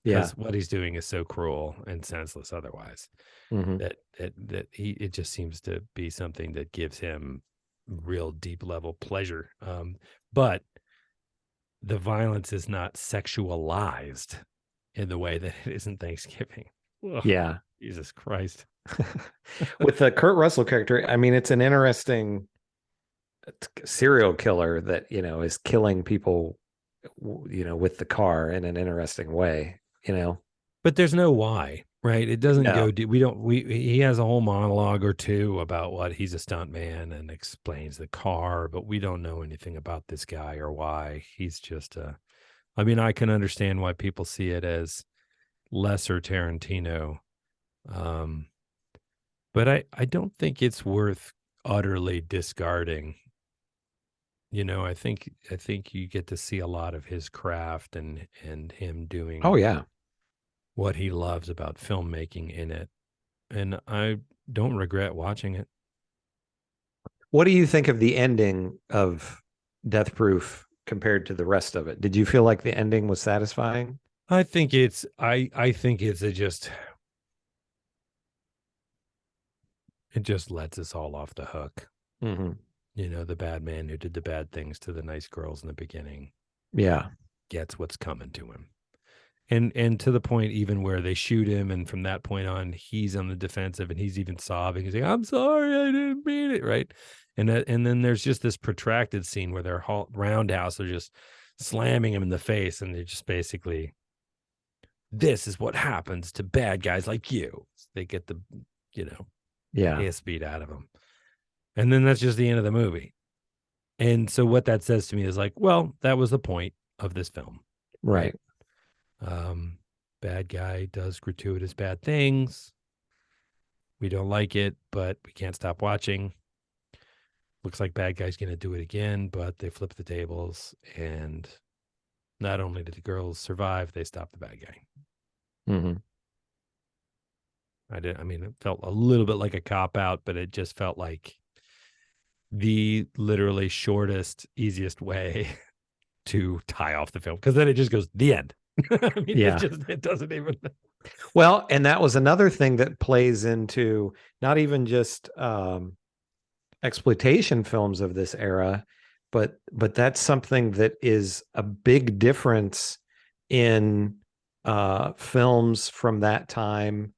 Because what he's doing is so cruel and senseless otherwise, that it just seems to be something that gives him real deep level pleasure. But the violence is not sexualized in the way that it is in Thanksgiving. Ugh, Yeah. Jesus Christ. With the Kurt Russell character, I mean, it's an interesting serial killer that, is killing people, with the car in an interesting way, But there's no why, right? It doesn't go deep. He has a whole monologue or two about what he's a stunt man and explains the car, but we don't know anything about this guy or why. He's just I mean, I can understand why people see it as lesser Tarantino. But I don't think it's worth utterly discarding. I think you get to see a lot of his craft and him doing what he loves about filmmaking in it. And I don't regret watching it. What do you think of the ending of Death Proof compared to the rest of it? Did you feel like the ending was satisfying? I think it's it just lets us all off the hook. The bad man who did the bad things to the nice girls in the beginning gets what's coming to him. And to the point even where they shoot him, and from that point on, he's on the defensive and he's even sobbing. He's like, I'm sorry, I didn't mean it, right? And then there's just this protracted scene where they're roundhouse, they're just slamming him in the face, and they're just basically, this is what happens to bad guys like you. They get the, ass beat out of them. And then that's just the end of the movie. And so what that says to me is like, well, that was the point of this film. Right. Bad guy does gratuitous bad things. We don't like it, but we can't stop watching. Looks like bad guy's going to do it again, but they flip the tables, and not only did the girls survive, they stopped the bad guy. It felt a little bit like a cop out, but it just felt like the literally shortest, easiest way to tie off the film, because then it just goes the end. It doesn't even. Well, and that was another thing that plays into not even just exploitation films of this era, but that's something that is a big difference in films from that time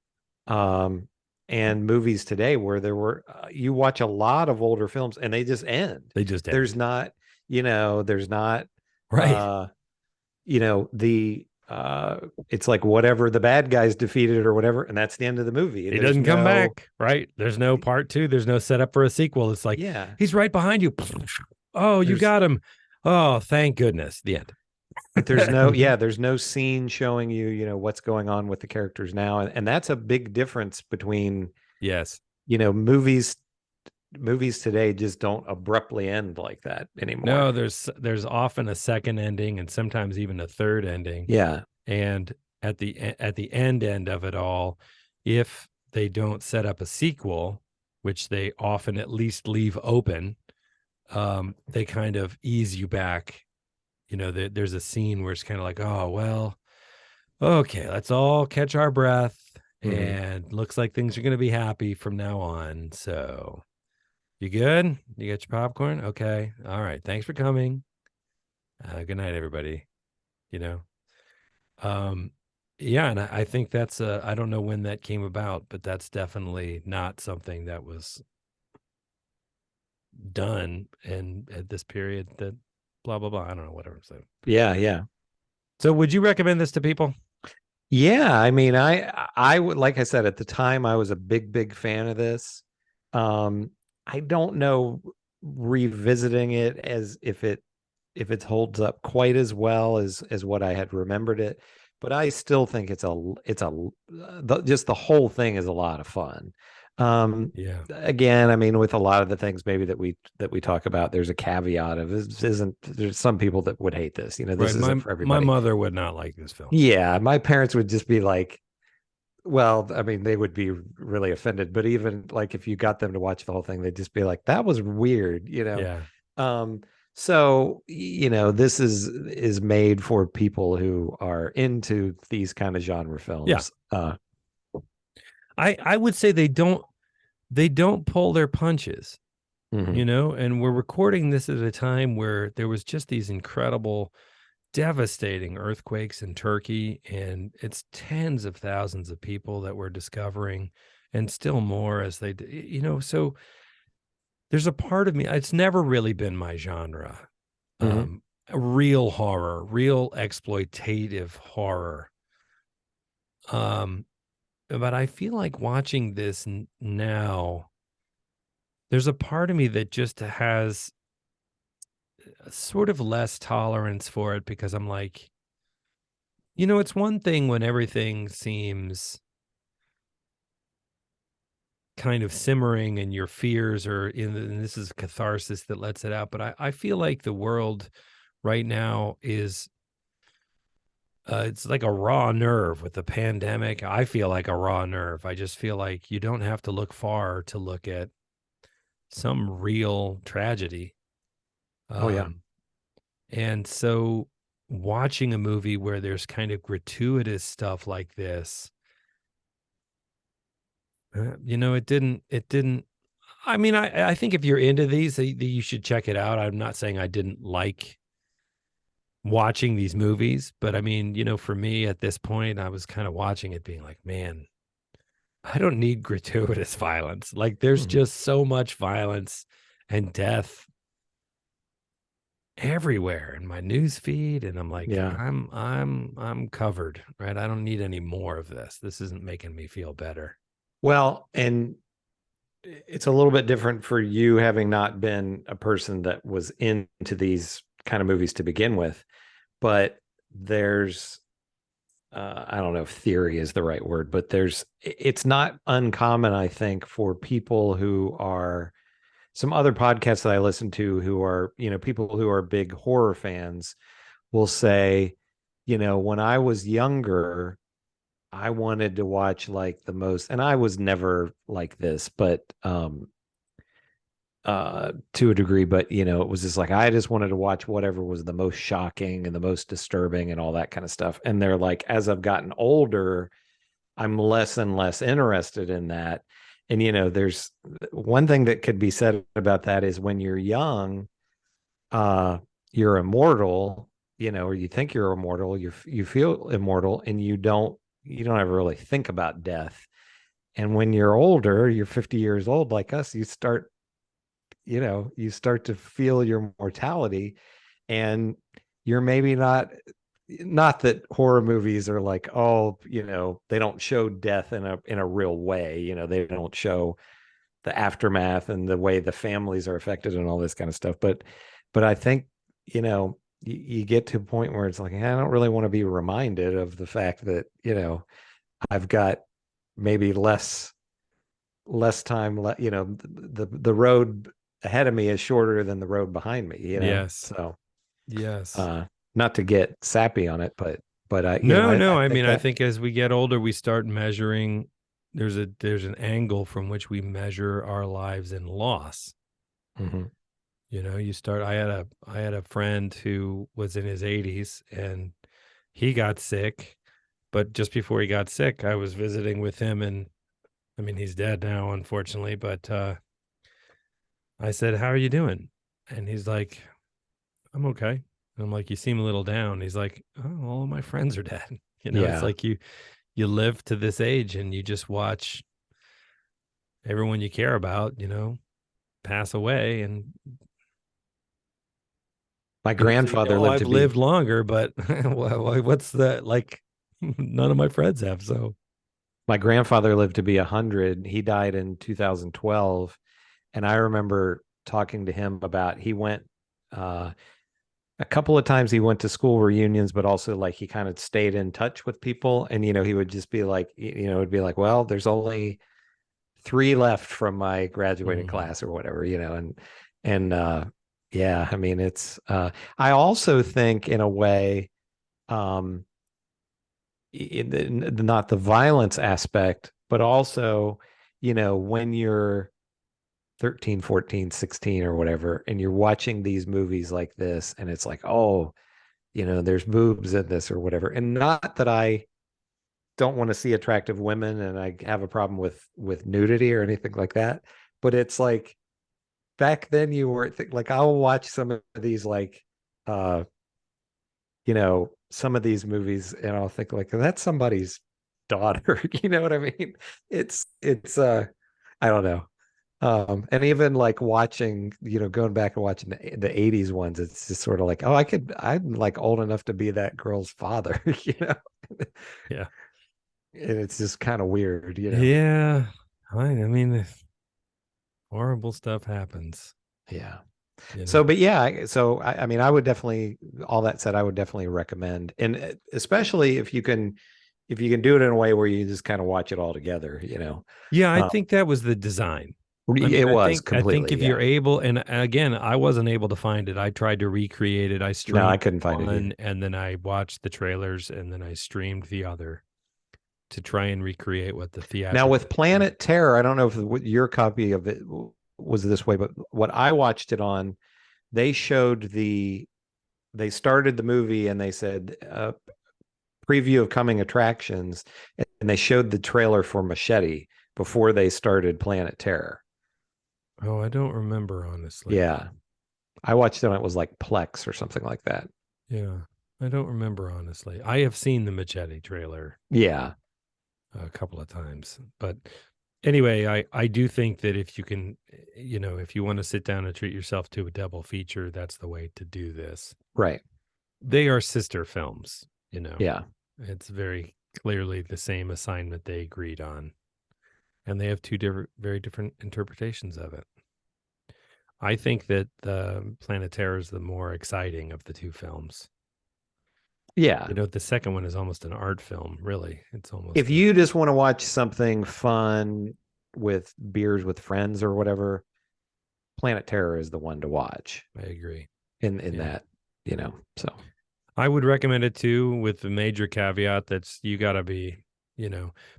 and movies today, where there were you watch a lot of older films and they just end. They just end. There's not, there's not Right. the it's like whatever the bad guys defeated or whatever, and that's the end of the movie. He doesn't come back, right? There's no part 2. There's no setup for a sequel. It's like, he's right behind you. Oh, you got him. Oh, thank goodness. The end. But there's no scene showing you, what's going on with the characters now. And that's a big difference between, movies today just don't abruptly end like that anymore. No, there's often a second ending and sometimes even a third ending. Yeah. And at the end of it all, if they don't set up a sequel, which they often at least leave open, they kind of ease you back. There's a scene where it's kind of like, oh, well, okay, let's all catch our breath. Mm-hmm. And looks like things are going to be happy from now on. So you good? You got your popcorn? Okay. All right. Thanks for coming. Good night, everybody. Yeah. And I think that's I don't know when that came about, but that's definitely not something that was done and at this period that blah, blah, blah. I don't know, whatever. So yeah. So would you recommend this to people? Yeah. I mean, I would, like I said, at the time I was a big fan of this. I don't know, revisiting it as if it holds up quite as well as what I had remembered it, but I still think just the whole thing is a lot of fun. Again, I mean, with a lot of the things maybe that we talk about, there's a caveat of there's some people that would hate this. This isn't for everybody. My mother would not like this film. Yeah, my parents would just be like, well, I mean, they would be really offended, but even like if you got them to watch the whole thing, they'd just be like, that was weird, Yeah. So, this is made for people who are into these kind of genre films. Yeah. I would say they don't pull their punches, mm-hmm. And we're recording this at a time where there was just these incredible, devastating earthquakes in Turkey, and it's tens of thousands of people that we're discovering, and still more as they, so there's a part of me, it's never really been my genre. Mm-hmm. Real horror, real exploitative horror. But I feel like watching this now, there's a part of me that just has sort of less tolerance for it, because I'm like, it's one thing when everything seems kind of simmering and your fears are and this is catharsis that lets it out. But I feel like the world right now is it's like a raw nerve with the pandemic. I feel like a raw nerve. I just feel like you don't have to look far to look at some real tragedy. Oh, yeah. And so watching a movie where there's kind of gratuitous stuff like this, it didn't, I mean, I think if you're into these, you should check it out. I'm not saying I didn't like watching these movies, but I mean, for me at this point, I was kind of watching it being like, man, I don't need gratuitous violence. Like there's just so much violence and death everywhere in my news feed. And I'm like, I'm covered, right? I don't need any more of this. This isn't making me feel better. Well, and it's a little bit different for you having not been a person that was into these kind of movies to begin with, but there's I don't know if theory is the right word, but it's not uncommon, I think, for people who are some other podcasts that I listen to who are, people who are big horror fans will say, when I was younger, I wanted to watch like the most, and I was never like this, but to a degree, but it was just like I just wanted to watch whatever was the most shocking and the most disturbing and all that kind of stuff. And they're like, as I've gotten older, I'm less and less interested in that. And there's one thing that could be said about that is when you're young, you're immortal, or you think you're immortal, you feel immortal, and you don't ever really think about death. And when you're older, you're 50 years old like us, you start to feel your mortality, and you're maybe not that horror movies are like, oh, they don't show death in a real way. They don't show the aftermath and the way the families are affected and all this kind of stuff. But I think, you get to a point where it's like, I don't really want to be reminded of the fact that, I've got maybe less time, the road ahead of me is shorter than the road behind me, Yes. So, yes. Not to get sappy on it, but I, I think as we get older, we start measuring, there's an angle from which we measure our lives in loss. Mm-hmm. I had a friend who was in his 80s and he got sick, but just before he got sick, I was visiting with him, and I mean, he's dead now, unfortunately, but I said, "How are you doing?" And he's like, "I'm okay." And I'm like, "You seem a little down." He's like, "Oh, all of my friends are dead." It's like you live to this age and you just watch everyone you care about, pass away. And my grandfather lived to be... lived longer, but what's that? Like, none of my friends have. So my grandfather lived to be 100. He died in 2012. And I remember talking to him about, he went, a couple of times he went to school reunions, but also like he kind of stayed in touch with people. And, he would just be like, it'd be like, well, there's only 3 left from my graduating class or whatever, and yeah, I mean, it's, I also think in a way, not the violence aspect, but also, when you're 13, 14, 16 or whatever, and you're watching these movies like this, and it's like, oh, there's boobs in this or whatever. And not that I don't want to see attractive women and I have a problem with nudity or anything like that, but it's like, back then you were like, I'll watch some of these, like, some of these movies, and I'll think like, that's somebody's daughter. You know what I mean? It's I don't know. And even like watching, going back and watching the 80s ones, it's just sort of like, oh, I'm like old enough to be that girl's father, Yeah. And it's just kind of weird, Yeah. I mean, horrible stuff happens. Yeah. So, but yeah, so I mean, I would definitely, all that said, I would definitely recommend, and especially if you can do it in a way where you just kind of watch it all together, Yeah, I think that was the design. I think if you're able, and again, I wasn't able to find it. I tried to recreate it. I streamed. No, I couldn't find it either. And then I watched the trailers, and then I streamed the other to try and recreate what the theater. Now with Planet Terror, I don't know if your copy of it was this way, but what I watched it on, they started the movie and they said preview of coming attractions, and they showed the trailer for Machete before they started Planet Terror. Oh, I don't remember, honestly. Yeah. I watched it, it was like Plex or something like that. Yeah. I don't remember, honestly. I have seen the Machete trailer. Yeah. A couple of times. But anyway, I do think that if you can, if you want to sit down and treat yourself to a double feature, that's the way to do this. Right. They are sister films, Yeah. It's very clearly the same assignment they agreed on. And they have two very different interpretations of it. I think that the Planet Terror is the more exciting of the two films. Yeah. The second one is almost an art film, really. It's almost. If you just want to watch something fun with beers with friends or whatever, Planet Terror is the one to watch. I agree. In that, so. I would recommend it too, with the major caveat that's you got to be,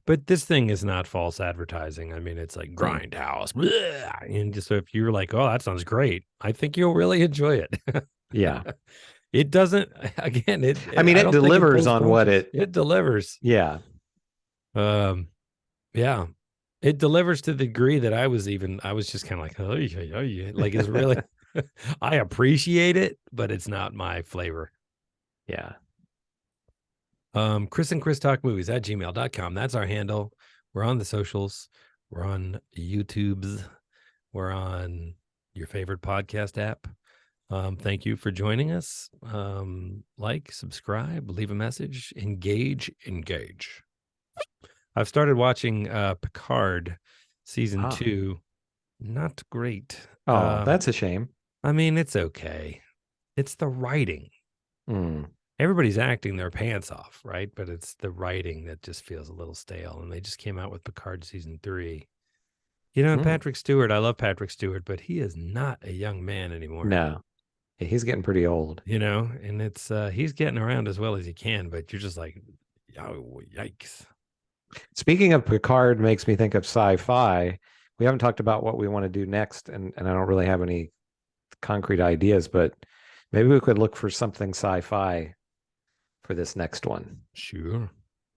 but this thing is not false advertising. I mean, it's like Grindhouse. And just, so if you're like, oh, that sounds great, I think you'll really enjoy it. Yeah. It doesn't, again, it delivers on what it delivers. Yeah. Yeah, it delivers to the degree that I was just kind of like, oh, yeah. Like it's really, I appreciate it, but it's not my flavor. Yeah. Chris and Chris Talk Movies at gmail.com. That's our handle. We're on the socials. We're on YouTube's. We're on your favorite podcast app. Thank you for joining us. Like, subscribe, leave a message, engage. I've started watching Picard season 2. Not great. Oh, that's a shame. I mean, it's okay. It's the writing. Everybody's acting their pants off, right? But it's the writing that just feels a little stale. And they just came out with Picard season 3. You know, Patrick Stewart, I love Patrick Stewart, but he is not a young man anymore. No. Yeah, he's getting pretty old. You know, and it's he's getting around as well as he can, but you're just like, oh, yikes. Speaking of Picard makes me think of Sci Fi. We haven't talked about what we want to do next, and I don't really have any concrete ideas, but maybe we could look for something sci-fi for this next one. Sure.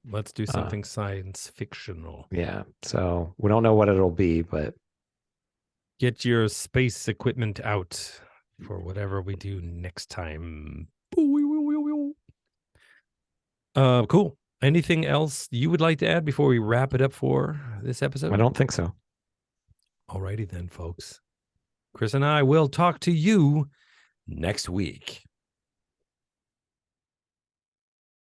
Let's do something science fictional. Yeah. So we don't know what it'll be, but get your space equipment out for whatever we do next time. Cool. Anything else you would like to add before we wrap it up for this episode? I don't think so. Alrighty then, folks. Chris and I will talk to you next week.